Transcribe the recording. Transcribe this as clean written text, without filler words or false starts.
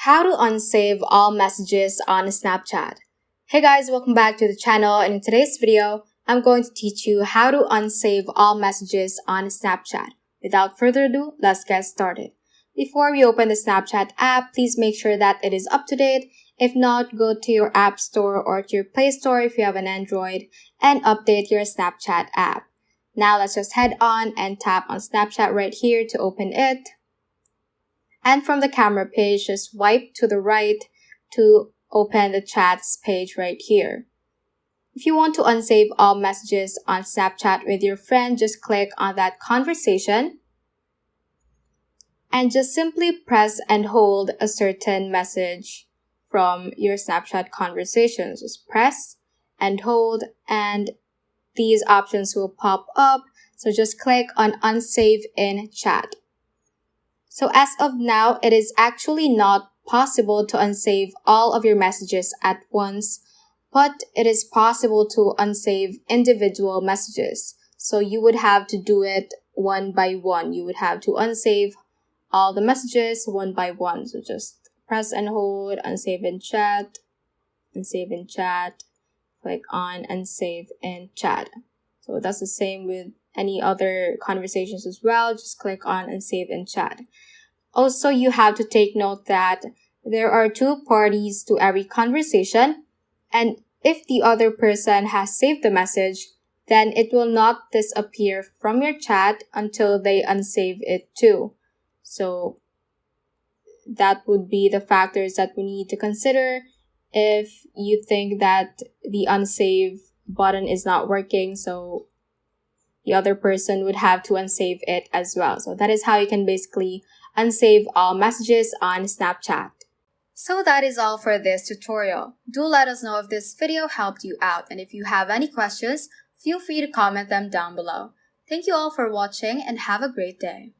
How to unsave all messages on Snapchat. Hey guys, welcome back to the channel, and in today's video, I'm going to teach you how to unsave all messages on Snapchat. Without further ado, let's get started. Before we open the Snapchat app, please make sure that it is up to date. If not, go to your App Store or to your Play Store if you have an Android and update your Snapchat app. Now let's just head on and tap on Snapchat right here to open it. And from the camera page, just swipe to the right to open the chats page right here. If you want to unsave all messages on Snapchat with your friend, just click on that conversation and just simply press and hold a certain message from your Snapchat conversations. Just press and hold and these options will pop up. So just click on Unsave in Chat. So as of now, it is actually not possible to unsave all of your messages at once, but it is possible to unsave individual messages. So you would have to do it one by one. You would have to unsave all the messages one by one. So just press and hold, unsave in chat, click on unsave in chat. So that's the same with any other conversations as well. Just click on unsave in chat. Also, you have to take note that there are two parties to every conversation, and if the other person has saved the message, then it will not disappear from your chat until they unsave it too. So that would be the factors that we need to consider if you think that the unsave button is not working. So the other person would have to unsave it as well. So that is how you can basically unsave all messages on Snapchat. So that is all for this tutorial. Do let us know if this video helped you out, and if you have any questions, feel free to comment them down below. Thank you all for watching and have a great day.